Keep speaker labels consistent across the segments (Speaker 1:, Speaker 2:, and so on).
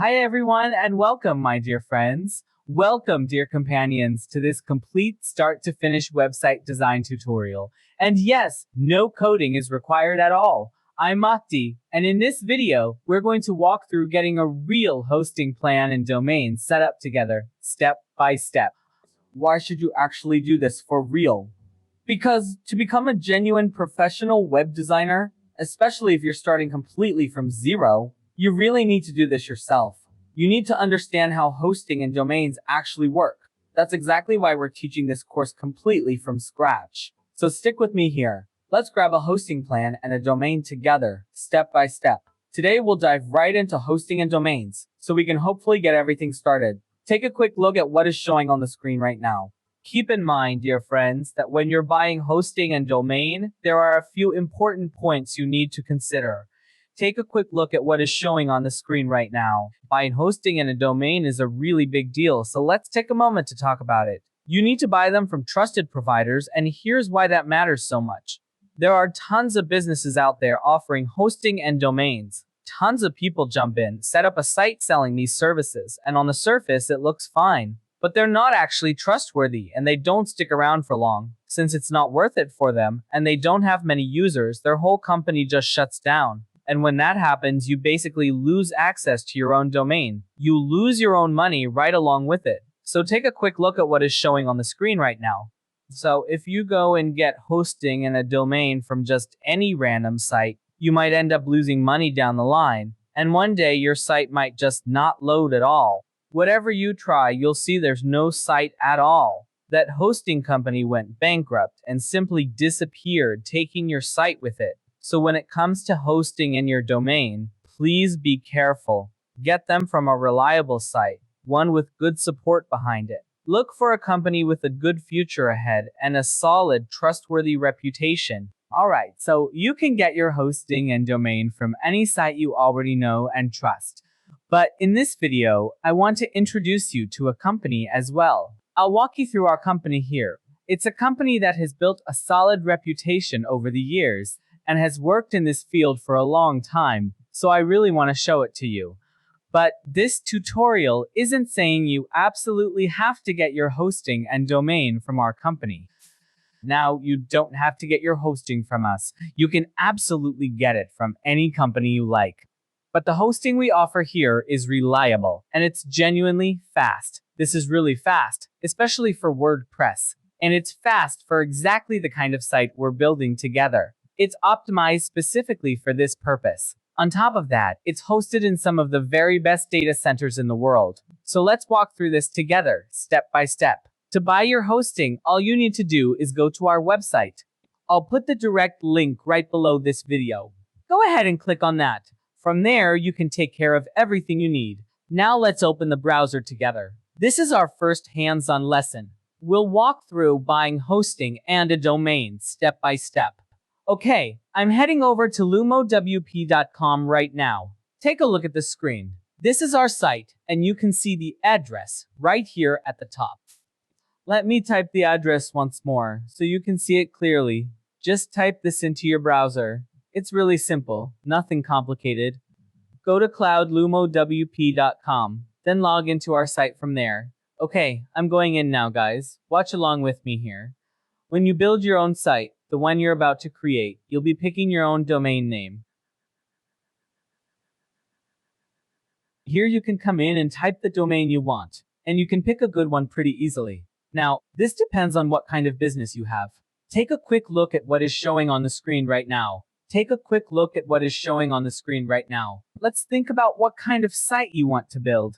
Speaker 1: Hi everyone and welcome, my dear friends. Welcome, dear companions, to this complete start to finish website design tutorial. And yes, no coding is required at all. I'm Mahdi, and in this video, we're going to walk through getting a real hosting plan and domain set up together, step by step. Why should you actually do this for real? Because to become a genuine professional web designer, especially if you're starting completely from zero, you really need to do this yourself. You need to understand how hosting and domains actually work. That's exactly why we're teaching this course completely from scratch. So stick with me here. Let's grab a hosting plan and a domain together, step by step. Today we'll dive right into hosting and domains, so we can hopefully get everything started. Take a quick look at what is showing on the screen right now. Keep in mind, dear friends, that when you're buying hosting and domain, there are a few important points you need to consider. Take a quick look at what is showing on the screen right now. Buying hosting and a domain is a really big deal, so let's take a moment to talk about it. You need to buy them from trusted providers, and here's why that matters so much. There are tons of businesses out there offering hosting and domains. Tons of people jump in, set up a site selling these services, and on the surface it looks fine. But they're not actually trustworthy, and they don't stick around for long. Since it's not worth it for them, and they don't have many users, their whole company just shuts down. And when that happens, you basically lose access to your own domain. You lose your own money right along with it. So take a quick look at what is showing on the screen right now. So if you go and get hosting and a domain from just any random site, you might end up losing money down the line. And one day your site might just not load at all. Whatever you try, you'll see there's no site at all. That hosting company went bankrupt and simply disappeared, taking your site with it. So when it comes to hosting and your domain, please be careful. Get them from a reliable site, one with good support behind it. Look for a company with a good future ahead and a solid, trustworthy reputation. Alright, so you can get your hosting and domain from any site you already know and trust. But in this video, I want to introduce you to a company as well. I'll walk you through our company here. It's a company that has built a solid reputation over the years and has worked in this field for a long time, so I really want to show it to you. But this tutorial isn't saying you absolutely have to get your hosting and domain from our company. Now, you don't have to get your hosting from us. You can absolutely get it from any company you like. But the hosting we offer here is reliable, and it's genuinely fast. This is really fast, especially for WordPress. And it's fast for exactly the kind of site we're building together. It's optimized specifically for this purpose. On top of that, it's hosted in some of the very best data centers in the world. So let's walk through this together, step by step. To buy your hosting, all you need to do is go to our website. I'll put the direct link right below this video. Go ahead and click on that. From there, you can take care of everything you need. Now let's open the browser together. This is our first hands-on lesson. We'll walk through buying hosting and a domain step by step. Okay, I'm heading over to lumowp.com right now. Take a look at the screen. This is our site, and you can see the address right here at the top. Let me type the address once more so you can see it clearly. Just type this into your browser. It's really simple, nothing complicated. Go to cloudlumowp.com, then log into our site from there. Okay, I'm going in now, guys. Watch along with me here. When you build your own site, the one you're about to create, you'll be picking your own domain name. Here you can come in and type the domain you want, and you can pick a good one pretty easily. Now, this depends on what kind of business you have. Take a quick look at what is showing on the screen right now. Let's think about what kind of site you want to build.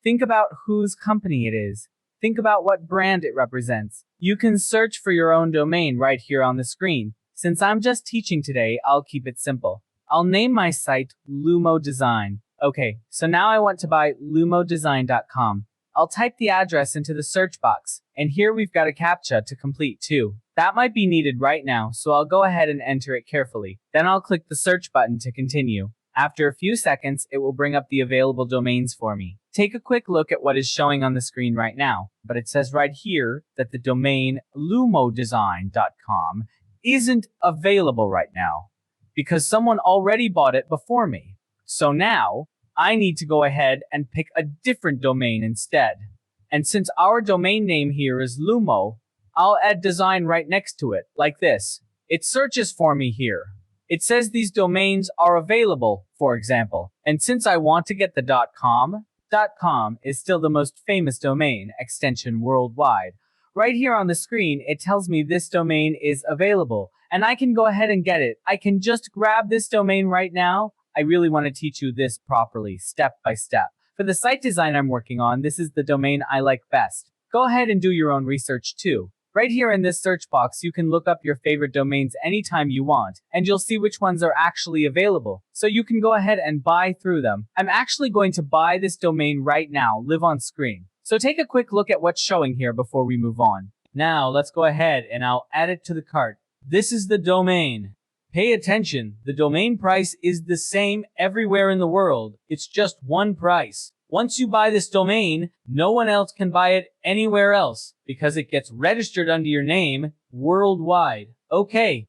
Speaker 1: Think about whose company it is. Think about what brand it represents. You can search for your own domain right here on the screen. Since I'm just teaching today, I'll keep it simple. I'll name my site Lumo Design. Okay, so now I want to buy lumodesign.com. I'll type the address into the search box, and here we've got a CAPTCHA to complete too. That might be needed right now, so I'll go ahead and enter it carefully. Then I'll click the search button to continue. After a few seconds, it will bring up the available domains for me. Take a quick look at what is showing on the screen right now, but it says right here that the domain lumodesign.com isn't available right now because someone already bought it before me. So now, I need to go ahead and pick a different domain instead. And since our domain name here is Lumo, I'll add design right next to it, like this. It searches for me here. It says these domains are available, for example. And since I want to get the .com is still the most famous domain extension worldwide. Right here on the screen, it tells me this domain is available, and I can go ahead and get it. I can just grab this domain right now. I really want to teach you this properly, step by step. For the site design I'm working on, this is the domain I like best. Go ahead and do your own research too. Right here in this search box, you can look up your favorite domains anytime you want, and you'll see which ones are actually available. So you can go ahead and buy through them. I'm actually going to buy this domain right now, live on screen. So take a quick look at what's showing here before we move on. Now let's go ahead and I'll add it to the cart. This is the domain. Pay attention, the domain price is the same everywhere in the world. It's just one price. Once you buy this domain, no one else can buy it anywhere else because it gets registered under your name worldwide. Okay.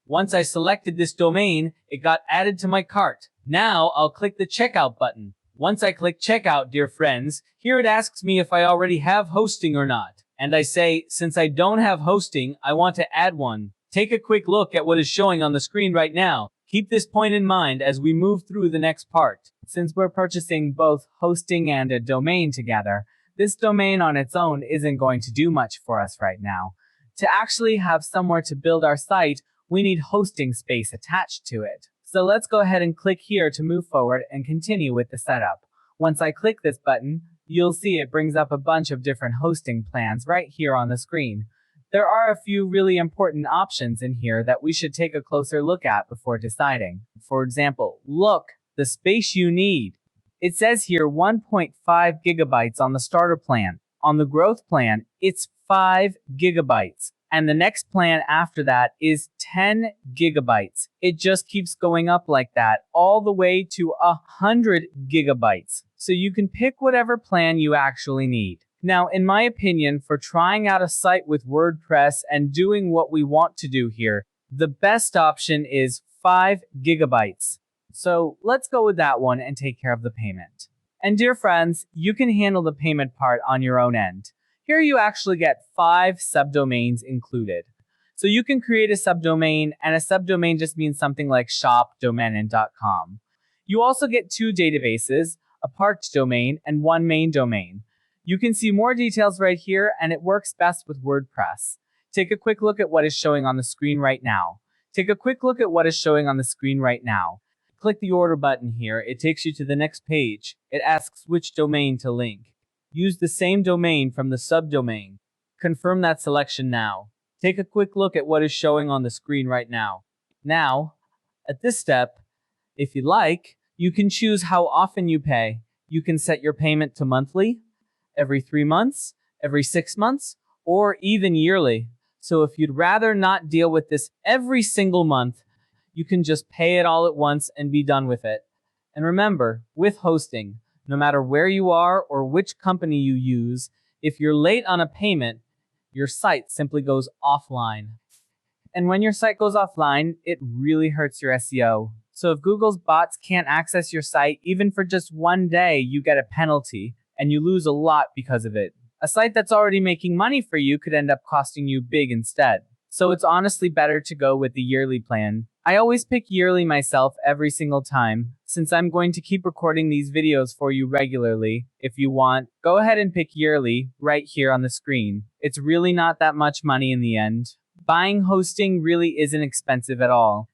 Speaker 1: Once I selected this domain, it got added to my cart. Now I'll click the checkout button. Once I click checkout, dear friends, here it asks me if I already have hosting or not. And I say, since I don't have hosting, I want to add one. Take a quick look at what is showing on the screen right now. Keep this point in mind as we move through the next part. Since we're purchasing both hosting and a domain together, this domain on its own isn't going to do much for us right now. To actually have somewhere to build our site, we need hosting space attached to it. So let's go ahead and click here to move forward and continue with the setup. Once I click this button, you'll see it brings up a bunch of different hosting plans right here on the screen. There are a few really important options in here that we should take a closer look at before deciding. For example, look, the space you need. It says here 1.5 gigabytes on the starter plan. On the growth plan, it's 5 gigabytes. And the next plan after that is 10 gigabytes. It just keeps going up like that, all the way to 100 gigabytes. So you can pick whatever plan you actually need. Now, in my opinion, for trying out a site with WordPress and doing what we want to do here, the best option is 5 gigabytes. So let's go with that one and take care of the payment. And dear friends, you can handle the payment part on your own end. Here you actually get 5 subdomains included. So you can create a subdomain, and a subdomain just means something like shop.domain.com. You also get 2 databases, a parked domain and 1 main domain. You can see more details right here, and it works best with WordPress. Take a quick look at what is showing on the screen right now. Click the order button here. It takes you to the next page. It asks which domain to link. Use the same domain from the subdomain. Confirm that selection now. Take a quick look at what is showing on the screen right now. Now, at this step, if you like, you can choose how often you pay. You can set your payment to monthly, every 3 months, every 6 months, or even yearly. So if you'd rather not deal with this every single month, you can just pay it all at once and be done with it. And remember, with hosting, no matter where you are or which company you use, if you're late on a payment, your site simply goes offline. And when your site goes offline, it really hurts your SEO. So if Google's bots can't access your site, even for just 1 day, you get a penalty, and you lose a lot because of it. A site that's already making money for you could end up costing you big instead. So it's honestly better to go with the yearly plan. I always pick yearly myself every single time, since I'm going to keep recording these videos for you regularly. If you want, go ahead and pick yearly right here on the screen. It's really not that much money in the end. Buying hosting really isn't expensive at all.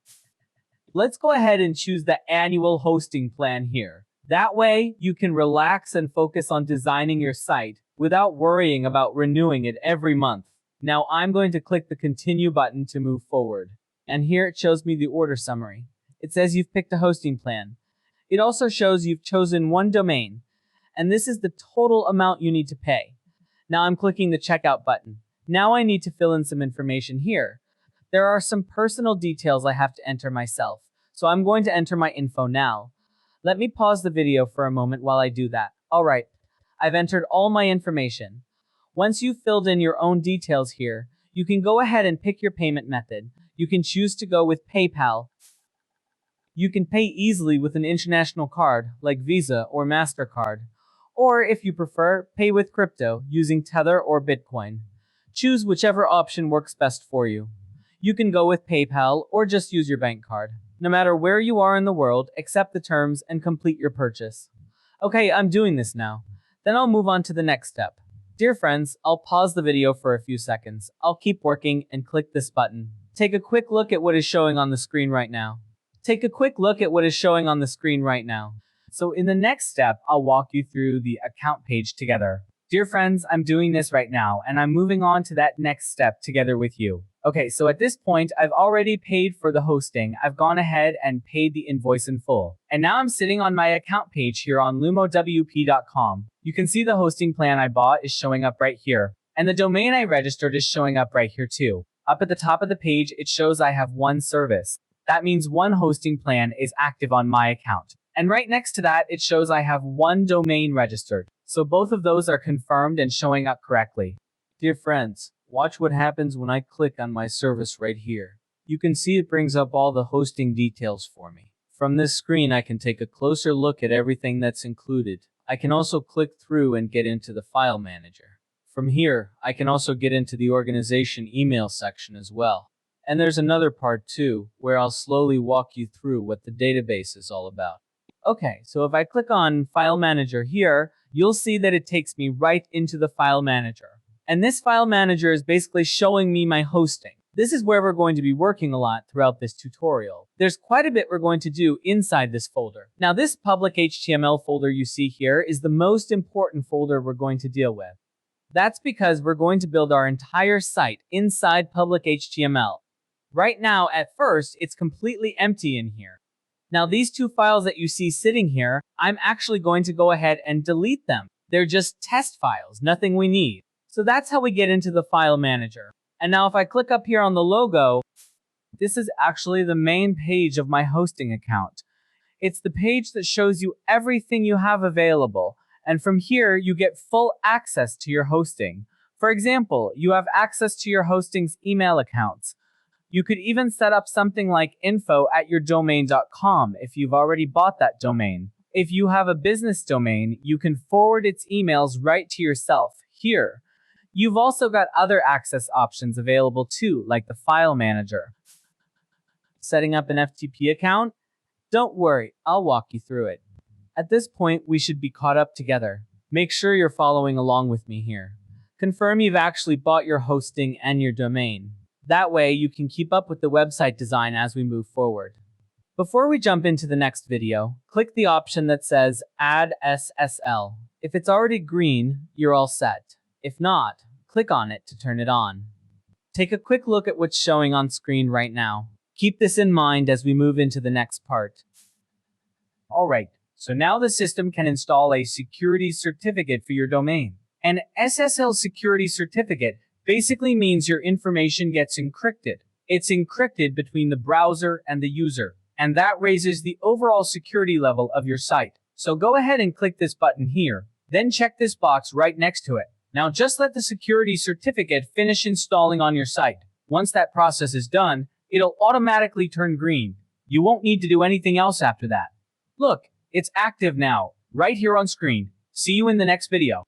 Speaker 1: Let's go ahead and choose the annual hosting plan here. That way, you can relax and focus on designing your site without worrying about renewing it every month. Now I'm going to click the continue button to move forward. And here it shows me the order summary. It says you've picked a hosting plan. It also shows you've chosen 1 domain. And this is the total amount you need to pay. Now I'm clicking the checkout button. Now I need to fill in some information here. There are some personal details I have to enter myself. So I'm going to enter my info now. Let me pause the video for a moment while I do that. Alright, I've entered all my information. Once you've filled in your own details here, you can go ahead and pick your payment method. You can choose to go with PayPal, You can pay easily with an international card like Visa or MasterCard. Or if you prefer, pay with crypto using Tether or Bitcoin. Choose whichever option works best for you. You can go with PayPal or just use your bank card. No matter where you are in the world, accept the terms and complete your purchase. Okay, I'm doing this now. Then I'll move on to the next step. Dear friends, I'll pause the video for a few seconds. I'll keep working and click this button. Take a quick look at what is showing on the screen right now. So in the next step, I'll walk you through the account page together. Dear friends, I'm doing this right now, and I'm moving on to that next step together with you. Okay, so at this point, I've already paid for the hosting. I've gone ahead and paid the invoice in full. And now I'm sitting on my account page here on lumowp.com. You can see the hosting plan I bought is showing up right here. And the domain I registered is showing up right here too. Up at the top of the page, it shows I have one service. That means one hosting plan is active on my account. And right next to that, it shows I have one domain registered. So both of those are confirmed and showing up correctly. Dear friends, watch what happens when I click on my service right here. You can see it brings up all the hosting details for me. From this screen, I can take a closer look at everything that's included. I can also click through and get into the file manager. From here, I can also get into the organization email section as well. And there's another part too, where I'll slowly walk you through what the database is all about. Okay, so if I click on File Manager here, you'll see that it takes me right into the File Manager. And this File Manager is basically showing me my hosting. This is where we're going to be working a lot throughout this tutorial. There's quite a bit we're going to do inside this folder. Now this public HTML folder you see here is the most important folder we're going to deal with. That's because we're going to build our entire site inside public HTML. Right now, at first, it's completely empty in here. Now these two files that you see sitting here, I'm actually going to go ahead and delete them. They're just test files, nothing we need. So that's how we get into the file manager. And now if I click up here on the logo, this is actually the main page of my hosting account. It's the page that shows you everything you have available. And from here, you get full access to your hosting. For example, you have access to your hosting's email accounts. You could even set up something like info@yourdomain.com if you've already bought that domain. If you have a business domain, you can forward its emails right to yourself here. You've also got other access options available too, like the file manager. Setting up an FTP account? Don't worry, I'll walk you through it. At this point, we should be caught up together. Make sure you're following along with me here. Confirm you've actually bought your hosting and your domain. That way, you can keep up with the website design as we move forward. Before we jump into the next video, click the option that says Add SSL. If it's already green, you're all set. If not, click on it to turn it on. Take a quick look at what's showing on screen right now. Keep this in mind as we move into the next part. Alright, so now the system can install a security certificate for your domain. An SSL security certificate basically means your information gets encrypted. It's encrypted between the browser and the user, and that raises the overall security level of your site. So go ahead and click this button here, then check this box right next to it. Now just let the security certificate finish installing on your site. Once that process is done, it'll automatically turn green. You won't need to do anything else after that. Look, it's active now, right here on screen. See you in the next video.